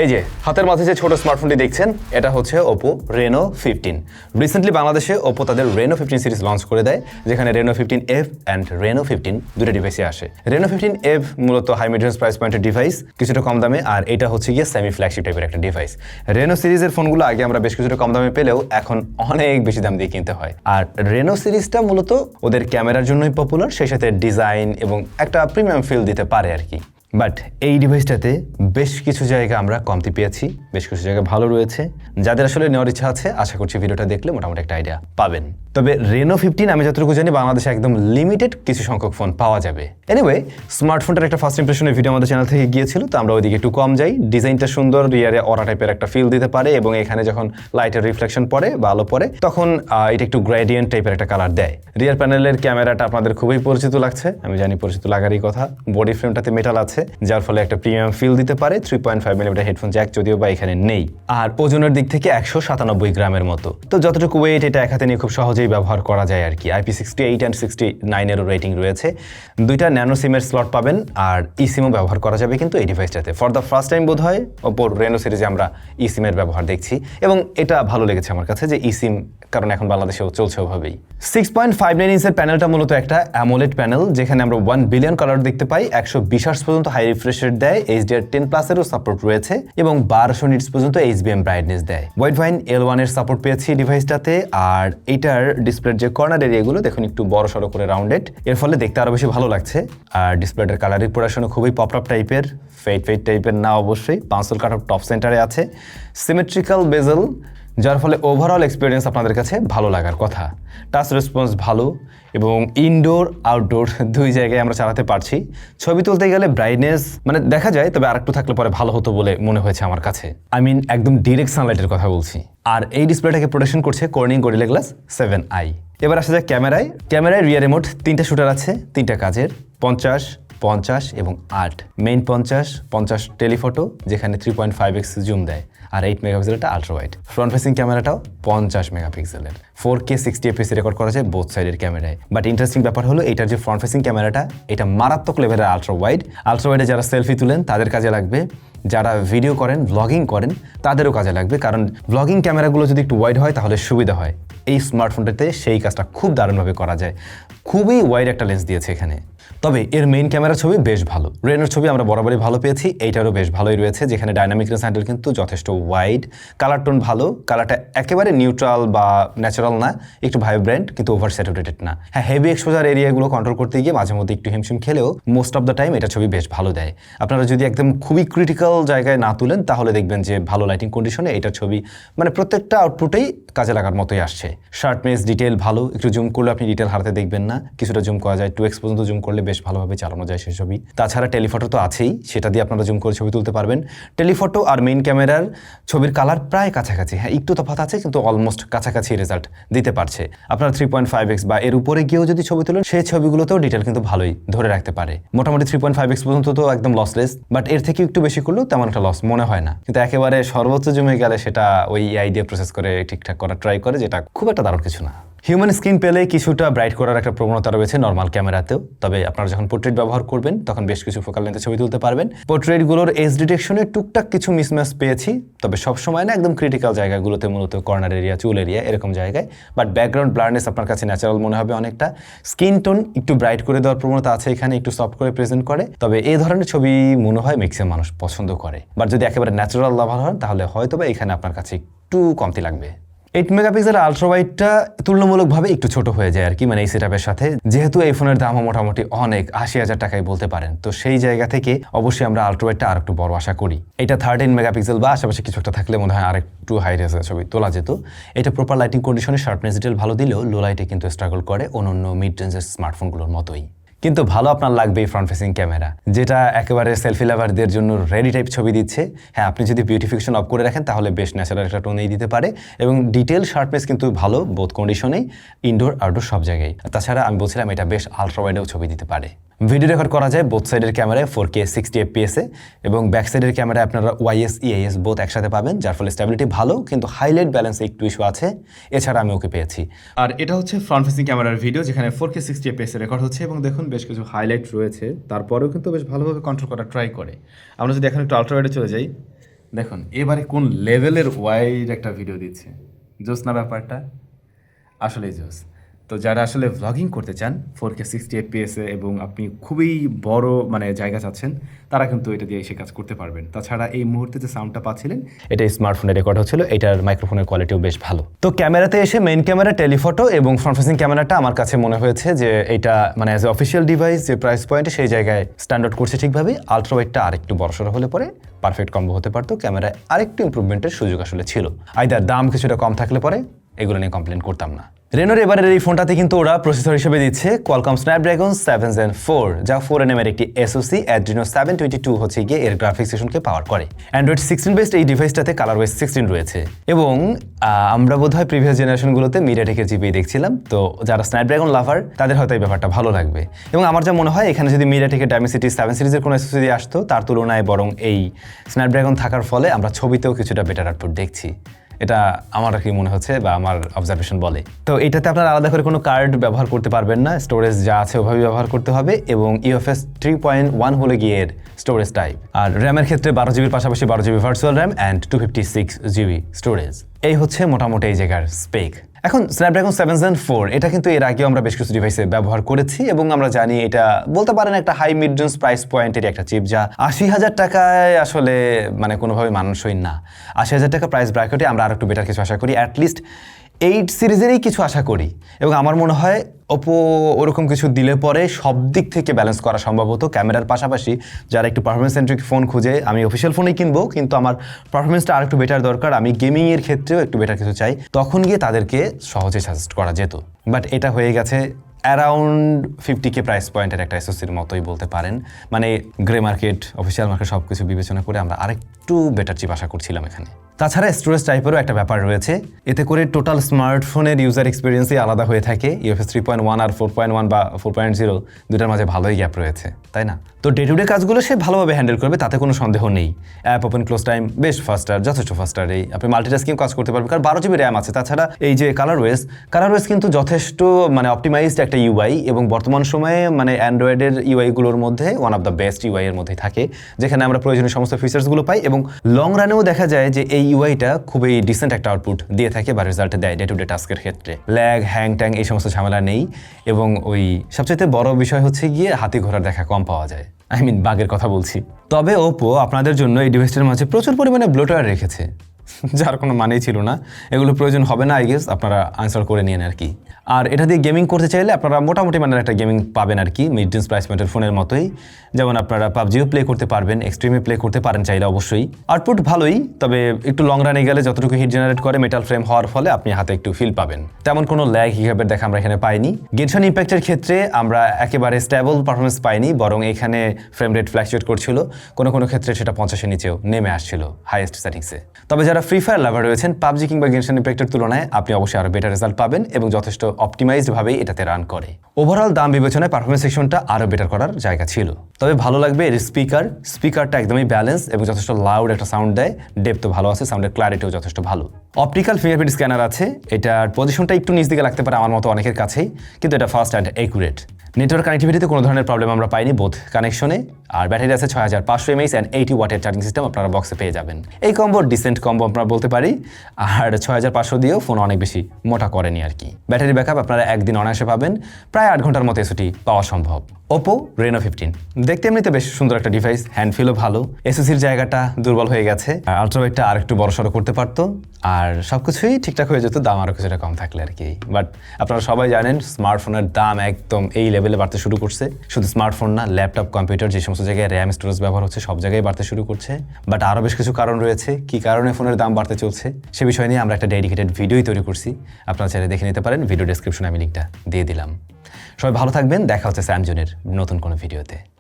এই যে হাতের মাঝে যে ছোট স্মার্টফোনটি দেখছেন এটা হচ্ছে Oppo Reno 15। রিসেন্টলি বাংলাদেশে Oppo তাদের Reno 15 সিরিজ লঞ্চ করে দেয়, যেখানে Reno 15F অ্যান্ড Reno 15 দুটো ডিভাইসে আসে। Reno 15F মূলত হাই মিড রেঞ্জ প্রাইস পয়েন্টের ডিভাইস, কিছুটা কম দামে, আর এটা হচ্ছে গিয়ে সেমি ফ্ল্যাগশিপ টাইপের একটা ডিভাইস। Reno সিরিজের ফোনগুলো আগে আমরা বেশ কিছুটা কম দামে পেলেও এখন অনেক বেশি দাম দিয়ে কিনতে হয়। আর Reno সিরিজটা মূলত ওদের ক্যামেরার জন্যই পপুলার, সেই সাথে ডিজাইন এবং একটা প্রিমিয়াম ফিল দিতে পারে আর কি। বাট এই ডিভাইসটাতে বেশ কিছু জায়গা আমরা কমতি পেয়েছি, বেশ কিছু জায়গা ভালো রয়েছে। যাদের আসলে নেওয়ার ইচ্ছা আছে আশা করছি ভিডিওটা দেখলে মোটামুটি একটা আইডিয়া পাবেন। তবে Reno 15 আমি যতটুকু জানি বাংলাদেশে একদম লিমিটেড কিছু সংখ্যক ফোন পাওয়া যাবে। এনিওয়ে, স্মার্টফোনটার একটা ফার্স্ট ইমপ্রেশনের ভিডিও আমাদের চ্যানেল থেকে গিয়েছিল, তো আমরা ওইদিকে একটু কম যাই। ডিজাইনটা সুন্দর, রিয়ারে অরা টাইপের একটা ফিল দিতে পারে এবং এখানে যখন লাইটের রিফ্লেকশন পড়ে বা আলো পড়ে তখন এটা একটু গ্রেডিয়েন্ট টাইপের একটা কালার দেয়। রিয়ার প্যানেলের ক্যামেরাটা আপনাদের খুবই পরিচিত লাগছে, আমি জানি পরিচিত লাগারই কথা। বডি ফ্রেমটাতে মেটাল আছে যার ফলে একটা প্রিমিয়াম ফিল দিতে পারে। 3.5mm হেডফোন জ্যাক যদিও বা এখানে নেই। আর ওজনের দিক থেকে 197 গ্রামের মতো, তো যতটুকু ওয়েট এটা এক হাতে নিয়ে খুব সহজেই ব্যবহার করা যায় আর কি। IP68 অ্যান্ড 69 এরও রেটিং রয়েছে। দুইটা ন্যানো সিমের স্লট পাবেন আর ই সিমও ব্যবহার করা যাবে কিন্তু এই ডিভাইসটাতে। ফর দ্য ফার্স্ট টাইম বোধ হয় Oppo Reno সিরিজে আমরা ই সিমের ব্যবহার দেখছি এবং এটা ভালো লেগেছে আমার কাছে যে ই সিম, কারণ এখন বাংলাদেশেও চলছে ওভাবেই। 6.59 ইঞ্চের প্যানেলটা মূলত একটা অ্যামোলেড প্যানেল, যেখানে আমরা 1 বিলিয়ন কালার দেখতে পাই। 120 হার্টজ পর্যন্ত হাই রিফ্রেশ রেট দেয়, HDR10+ এরও সাপোর্ট রয়েছে এবং 1200 নিটস পর্যন্ত HBM ব্রাইটনেস দেয়। হোয়াইট ভাইন L1 এর সাপোর্ট পেয়েছি ডিভাইসটাতে। আর এটার ডিসপ্লের যে কর্নার এরিয়াগুলো দেখুন একটু বড় সড়ো করে রাউন্ডেড, এর ফলে দেখতে আরো বেশি ভালো লাগছে। আর ডিসপ্লেটার কালার রিপ্রোডাকশনও খুবই পপ আপ টাইপের, ফেড টাইপের না অবশ্যই। পাঁচল কাট টপ সেন্টারে আছে, সিমেট্রিক্যাল বেজেল, যার ফলে ওভারঅল এক্সপিরিয়েন্স আপনাদের কাছে ভালো লাগার কথা। টাচ রেসপন্স ভালো এবং ইনডোর আউটডোর দুই জায়গায় আমরা চালাতে পারছি। ছবি তুলতে গেলে ব্রাইটনেস মানে দেখা যায়, তবে আরেকটু থাকলে পরে ভালো হতো বলে মনে হয়েছে আমার কাছে। আই মিন একদম ডিরেক্ট সানলাইটের কথা বলছি। আর এই ডিসপ্লেটাকে প্রোটেকশন করছে কর্নিং গরিলা গ্লাস 7i। এবার আসা যায় ক্যামেরায় রিয়ার রিমোট 3টা শুটার আছে, 3টা কাজের, 50, 50 এবং 8। মেইন 50 টেলিফটো, যেখানে 3.5x জুম দেয়, আর 8 মেগাপিক্সেলটা আলট্রা ওয়াইড। ফ্রন্ট ফেসিং ক্যামেরাটাও 50 মেগাপিক্সেলের। 4K 60fps রেকর্ড করা যায় বোথ সাইডের ক্যামেরায়। বাট ইন্টারেস্টিং ব্যাপার হলো এটার যে ফ্রন্ট ফেসিং ক্যামেরাটা, এটা মারাত্মক লেভেলের আলট্রা ওয়াইডে যারা সেলফি তুলেন তাদের কাজে লাগবে, যারা ভিডিও করেন ব্লগিং করেন তাদেরও কাজে লাগবে, কারণ ব্লগিং ক্যামেরাগুলো যদি একটু ওয়াইড হয় তাহলে সুবিধা হয়। এই স্মার্টফোনটাতে সেই কাজটা খুব দারুণভাবে করা যায়। খুবই ওয়াইড একটা লেন্স দিয়েছে এখানে। তবে এর মেইন ক্যামেরার ছবি বেশ ভালো। রেনোর ছবি আমরা বরাবরই ভালো পেয়েছি, এইটারও বেশ ভালোই রয়েছে, যেখানে ডাইনামিক রেঞ্জ হ্যান্ডেল কিন্তু যথেষ্ট ওয়াইড। কালার টোন ভালো, কালারটা একেবারে নিউট্রাল বা ন্যাচারাল না, একটু ভাইব্রেন্ট কিন্তু ওভার স্যাচুরেটেড না। হ্যাঁ, হেভি এক্সপোজার এরিয়াগুলো কন্ট্রোল করতে গিয়ে মাঝে মধ্যে একটু হিমশিম খেলেও মোস্ট অফ দ্য টাইম এটা ছবি বেশ ভালো দেয়। আপনারা যদি একদম খুবই ক্রিটিক্যাল জায়গায় না তুলেন তাহলে দেখবেন যে ভালো লাইটিং কন্ডিশনে এটার ছবি মানে প্রত্যেকটা আউটপুটেই কাজে লাগার মতোই আসছে। শার্পনেস, ডিটেল ভালো, একটু জুম করলে আপনি ডিটেল হারাতে দেখবেন না, কিছুটা জুম করা যায়, 2x পর্যন্ত জুম করলে বেশ ভালোভাবে চালানো যায় সেই ছবি। তাছাড়া টেলিফটো তো আছেই, সেটা দিয়ে আপনারা জুম করে ছবি তুলতে পারবেন। টেলিফটো আর মেইন ক্যামেরার ছবির কালার প্রায় কাছাকাছি, হ্যাঁ একটু তফাৎ আছে কিন্তু অলমোস্ট কাছাকাছি রেজাল্ট দিতে পারছে। আপনারা 3.5x বা এর উপরে গিয়েও যদি ছবি তুলেন সেই ছবিগুলোতেও ডিটেল কিন্তু ভালোই ধরে রাখতে পারে। মোটামুটি 3.5x পর্যন্ত তো একদম লসলেস, বাট এর থেকে একটু বেশি করলেও তেমন একটা লস মনে হয় না। কিন্তু একেবারে সর্বোচ্চ জুমে গেলে সেটা ওই AI দিয়ে প্রসেস করে ঠিকঠাক করা ট্রাই করে, যেটা খুব একটা দারুণ কিছু না। হিউম্যান স্ক্রিন পেলে কিছুটা ব্রাইট করার একটা প্রবণতা রয়েছে নর্মাল ক্যামেরাতেও, তবে আপনারা যখন পোর্ট্রেট ব্যবহার করবেন তখন বেশ কিছু ফোকাল লেন্থে ছবি তুলতে পারবেন। পোর্ট্রেটগুলোর এজ ডিটেকশনে টুকটাক কিছু মিসম্যাচ পেয়েছি, তবে সবসময় না, একদম ক্রিটিক্যাল জায়গাগুলোতে, মূলত কর্নার এরিয়া, চুল এরিয়া, এরকম জায়গায়। বাট ব্যাকগ্রাউন্ড ব্লারনেস আপনার কাছে ন্যাচারাল মনে হবে অনেকটা। স্কিন টোন একটু ব্রাইট করে দেওয়ার প্রবণতা আছে এখানে, একটু সফট করে প্রেজেন্ট করে, তবে এই ধরনের ছবি মনে হয় ম্যাক্সিমাম মানুষ পছন্দ করে। বাট যদি একেবারে ন্যাচারাল লাভার হন তাহলে হয়তো বা এখানে আপনার কাছে একটু কমতি লাগবে। 8 মেগাপিক্সেলের আলট্রা ওয়াইডটা তুলনামূলকভাবে একটু ছোট হয়ে যায় আর কি, মানে এই সেটআপের সাথে। যেহেতু এই ফোনের দামও মোটামুটি অনেক, 80,000 টাকায় বলতে পারেন, তো সেই জায়গা থেকে অবশ্যই আমরা আলট্রা ওয়াইডটা আর একটু বড় আশা করি। এটা 13 মেগাপিক্সেল বা আশেপাশে কিছু একটা থাকলে মনে হয় আরেকটু হাই রেজের ছবি তোলা যেত। এটা প্রপার লাইটিং কন্ডিশনে শার্পনেস ডিটেল ভালো দিলেও লো লাইটে কিন্তু স্ট্রাগল করে অন্যান্য মিড রেঞ্জের স্মার্টফোনগুলোর মতোই। কিন্তু ভালো আপনার লাগবে এই ফ্রন্ট ফেসিং ক্যামেরা, যেটা একেবারে সেলফি লাভারদের জন্য রেডি টাইপ ছবি দিচ্ছে। হ্যাঁ, আপনি যদি বিউটিফিকেশন অফ করে রাখেন তাহলে বেশ ন্যাচারাল একটা টোনেই দিতে পারে এবং ডিটেল শার্পনেস কিন্তু ভালো বোথ কন্ডিশনেই, ইনডোর আউটডোর সব জায়গায়। তাছাড়া আমি বলছিলাম এটা বেশ আলট্রা ওয়াইডেও ছবি দিতে পারে। ভিডিও রেকর্ড করা যায় বোথ সাইডের ক্যামেরায় 4K 60fps এবং ব্যাক সাইডের ক্যামেরায় আপনারা OIS EIS বোথ একসাথে পাবেন, যার ফলে স্ট্যাবিলিটি ভালো, কিন্তু হাইলাইট ব্যালেন্সে একটু ইস্যু আছে। এছাড়া আমি ওকে পেয়েছি। আর এটা হচ্ছে ফ্রন্ট ফেসিং ক্যামেরার ভিডিও, যেখানে 4K 60fps রেকর্ড হচ্ছে এবং দেখুন বেশ কিছু হাইলাইট রয়েছে, তারপরেও কিন্তু বেশ ভালোভাবে কন্ট্রোল করা ট্রাই করে। আমরা যদি এখন একটু আলট্রা ওয়াইডে চলে যাই, দেখুন এবারে কোন লেভেলের ওয়াইড একটা ভিডিও দিচ্ছে, জোস না ব্যাপারটা, আসলেই জোস। তো যারা আসলে ভ্লগিং করতে চান 4K 60 FPS এবং আপনি খুবই বড় মানে জায়গা চাচ্ছেন, তারা কিন্তু এটা দিয়ে এসে কাজ করতে পারবেন। তাছাড়া এই মুহূর্তে যে সাউন্ডটা পাচ্ছিলেন এটা স্মার্টফোনে রেকর্ড হচ্ছিল, এটার মাইক্রোফোনের কোয়ালিটিও বেশ ভালো। তো ক্যামেরাতে এসে মেইন ক্যামেরা, টেলিফটো এবং ফ্রন্ট ফেসিং ক্যামেরাটা আমার কাছে মনে হয়েছে যে এটা মানে অ্যাজ এ অফিসিয়াল ডিভাইস যে প্রাইস পয়েন্টে সেই জায়গায় স্ট্যান্ডার্ড করছে ঠিকভাবেই। আলট্রা ওয়াইডটা আরেকটু বড়সড় হলে পরে পারফেক্ট কম্বো হতে পারতো, ক্যামেরায় আরেকটু ইমপ্রুভমেন্টের সুযোগ আসলে ছিল। আইদার দাম কিছুটা কম থাকলে পরে এগুলো নিয়ে কমপ্লেন করতাম না। রেনোর এবারের এই ফোনটাতে কিন্তু ওরা প্রসেসর হিসেবে দিচ্ছে কোয়ালকম স্ন্যাপড্রাগন 7 Gen 4, যা 4nm এর একটি SoC Adreno 722 হচ্ছে গিয়ে এর গ্রাফিক্স সেশনকে পাওয়ার করে। অ্যান্ড্রয়েড 16 বেসড এই ডিভাইসটাতে কালারওয়েজ 16 রয়েছে এবং আমরা বোধহয় প্রিভিয়াস জেনারেশনগুলোতে মিডিয়াটেকের জিবি দেখছিলাম। তো যারা স্ন্যাপড্রাগন লাভার তাদের হয়তো এই ব্যাপারটা ভালো লাগবে। এবং আমার যা মনে হয় এখানে যদি মিডিয়াটেকের ডাইমেনসিটি 7 সিরিজের কোনো SoC দিয়ে আসতো, তার তুলনায় বরং এই স্ন্যাপড্রাগন থাকার ফলে আমরা ছবিতেও কিছুটা বেটার আউটপুট দেখছি। এটা আমার আর কি মনে হচ্ছে বা আমার অবজারভেশন বলে। তো এটাতে আপনারা আলাদা করে কোনো কার্ড ব্যবহার করতে পারবেন না, স্টোরেজ যা আছে ওভাবেই ব্যবহার করতে হবে এবং UFS 3.1 হলে গিয়ে এর স্টোরেজ টাইপ। আর র্যামের ক্ষেত্রে 12 জিবির পাশাপাশি 12 GB virtual RAM and 256 GB storage. এই হচ্ছে মোটামুটি এই জায়গার স্পেক। এখন স্ন্যাপড্রাগন 7 Gen 4 এটা কিন্তু এর আগেও আমরা বেশ কিছু ডিভাইসে ব্যবহার করেছি এবং আমরা জানি এটা বলতে পারেন একটা হাই মিড রেঞ্জ প্রাইস পয়েন্টের একটা চিপ, যা 80,000 টাকায় আসলে মানে কোনোভাবে মানানসই না। 80,000 টাকা প্রাইস ব্র্যাকেটে আমরা আর একটু বেটার কিছু আশা করি, অ্যাটলিস্ট 8 সিরিজেরই কিছু আশা করি। এবং আমার মনে হয় ওপো ওরকম কিছু দিলে পরে সব দিক থেকে ব্যালেন্স করা সম্ভব হতো। ক্যামেরার পাশাপাশি যারা একটু পারফরমেন্স সেন্ট্রিক ফোন খুঁজে, আমি অফিসিয়াল ফোনেই কিনবো কিন্তু আমার পারফরমেন্সটা আর একটু বেটার দরকার, আমি গেমিংয়ের ক্ষেত্রেও একটু বেটার কিছু চাই, তখন গিয়ে তাদেরকে সহজে সাজেস্ট করা যেত। বাট এটা হয়ে গেছে অ্যারাউন্ড 50K প্রাইস পয়েন্টের একটা SoCর মতোই বলতে পারেন। মানে গ্রে মার্কেট, অফিসিয়াল মার্কেট সব কিছু বিবেচনা করে আমরা আরেকটু বেটার চিপ আশা করছিলাম এখানে। তাছাড়া স্টোরেজ টাইপেরও একটা ব্যাপার রয়েছে, এতে করে টোটাল স্মার্টফোনের ইউজার এক্সপিরিয়েন্সই আলাদা হয়ে থাকে। UFS 3.1 আর 4.1 বা 4.0 দুটার মাঝে ভালোই গ্যাপ রয়েছে, তাই না? তো ডে টু ডে কাজগুলো সে ভালোভাবে হ্যান্ডেল করবে, তাতে কোনো সন্দেহ নেই। অ্যাপ ওপেন ক্লোজ টাইম বেশ ফাস্টার, যথেষ্ট ফাস্টার। এই আপনি মাল্টিটাস্কিং কাজ করতে পারবেন কারণ 12 জিবি র্যাম আছে। তাছাড়া এই যে কালারওয়েজ কিন্তু যথেষ্ট মানে অপটিমাইজড একটা UI এবং বর্তমান সময়ে মানে অ্যান্ড্রয়েডের ইউআইগুলোর মধ্যে one of the best UI এর মধ্যে থাকে, যেখানে আমরা প্রয়োজনীয় সমস্ত ফিচার্সগুলো পাই এবং লং রানেও দেখা যায় যে এই ইউআইটা খুবই ডিসেন্ট একটা আউটপুট দিয়ে থাকে বা রেজাল্ট দেয় ডে টু ডে টাস্কের ক্ষেত্রে। ল্যাগ, হ্যাং ট্যাং এই সমস্ত ঝামেলা নেই এবং ওই সবচেয়ে বড় বিষয় হচ্ছে গিয়ে হাতি ঘোড়ার দেখা কম পাওয়া যায়, বাগের কথা বলছি। তবে ওপো আপনাদের জন্য এই ডিভাইসটার মাঝে প্রচুর পরিমাণে ব্লোটওয়্যার রেখেছে, যার কোনো মানেই ছিল না। এগুলো প্রয়োজন হবে না, আই গেস আপনারা আনসার করে নিন আর কি। আর এটা দিয়ে গেমিং করতে চাইলে আপনারা মোটামুটি মানের একটা গেমিং পাবেন আর কি, মিড রেঞ্জ প্রাইস পয়েন্টের ফোনের মতোই। যেমন আপনারা পাবজিও প্লে করতে পারবেন, এক্সট্রিমে প্লে করতে পারেন চাইলে অবশ্যই। আউটপুট ভালোই, তবে একটু লং রানে গেলে যতটুকু হিট জেনারেট করে মেটাল ফ্রেম হওয়ার ফলে আপনি হাতে একটু ফিল পাবেন। তেমন কোনো ল্যাগ হিসাবের দেখা আমরা এখানে পাইনি। গেনশন ইম্প্যাক্টের ক্ষেত্রে আমরা একেবারে স্টেবল পারফরমেন্স পাইনি, বরং এখানে ফ্রেম রেট ফ্ল্যাকচুয়েট করছিল, কোনো ক্ষেত্রে সেটা 50-এর নিচেও নেমে আসছিল হাইয়েস্ট সেটিংসে। তবে যারা ফ্রি ফায়ার লাভার রয়েছেন, পাবজি কিংবা গেনশন ইম্প্যাক্টের তুলনায় আপনি অবশ্যই আরও বেটার রেজাল্ট পাবেন এবং যথেষ্ট অপটিমাইজড ভাবেই এটাতে রান করে। ওভারঅল দাম বিবেচনায় পারফরমেন্স সেকশনটা আরও বেটার করার জায়গা ছিল। তবে ভালো লাগবে এর স্পিকারটা একদমই ব্যালেন্স এবং যথেষ্ট লাউড একটা সাউন্ড দেয়, ডেপথও ভালো আছে, সাউন্ডের ক্লারিটিও যথেষ্ট ভালো। অপটিক্যাল ফিঙ্গারপ্রিন্ট স্ক্যানার আছে, এটার পজিশনটা একটু নিচ দিকে লাগতে পারে আমার মতো অনেকের কাছেই, কিন্তু এটা ফাস্ট অ্যান্ড একুরেট। নেটওয়ার্ক কানেক্টিভিটিতে কোনো ধরনের প্রবলেম আমরা পাইনি বোথ কানেকশনে। আর ব্যাটারি আছে 6500 mAh অ্যান্ড 80 ওয়াটের চার্জিং সিস্টেম আপনারা বক্সে পেয়ে যাবেন। এই কম্বো ডিসেন্ট কম্বো আমরা বলতে পারি, আর 6500 দিয়েও ফোন অনেক বেশি মোটা করেনি আর কি। ব্যাটারি ব্যাকআপ আপনারা একদিন অনায়াসে পাবেন, প্রায় 8 ঘন্টার মতো এসওটি পাওয়া সম্ভব। ওপো রেনো 15 দেখতে এমনিতে বেশ সুন্দর একটা ডিভাইস, হ্যান্ডফিলও ভালো, এসওসির জায়গাটা দুর্বল হয়ে গেছে, আলট্রাওয়েটটা আর একটু বড়সড় করতে পারতো, আর সবকিছুই ঠিকঠাক হয়ে যেত দাম আরও কিছুটা কম থাকলে আর কি। বাট আপনারা সবাই জানেন স্মার্টফোনের দাম একদম এই লেভেলে বাড়তে শুরু করছে। শুধু স্মার্টফোন না, ল্যাপটপ, কম্পিউটার, যে সমস্ত জায়গায় র্যাম স্টোরেজ ব্যবহার হচ্ছে সব জায়গায় বাড়তে শুরু করছে। বাট আরও বেশ কিছু কারণ রয়েছে, কি কারণে ফোনের দাম বাড়তে চলছে সে বিষয় নিয়ে আমরা একটা ডেডিকেটেড ভিডিওই তৈরি করছি, আপনারা চাইলে দেখে নিতে পারেন, ভিডিও ডেসক্রিপশনে আমি লিঙ্কটা দিয়ে দিলাম। সবাই ভালো থাকবেন, দেখা হচ্ছে স্যামসংয়ের নতুন কোনো ভিডিওতে।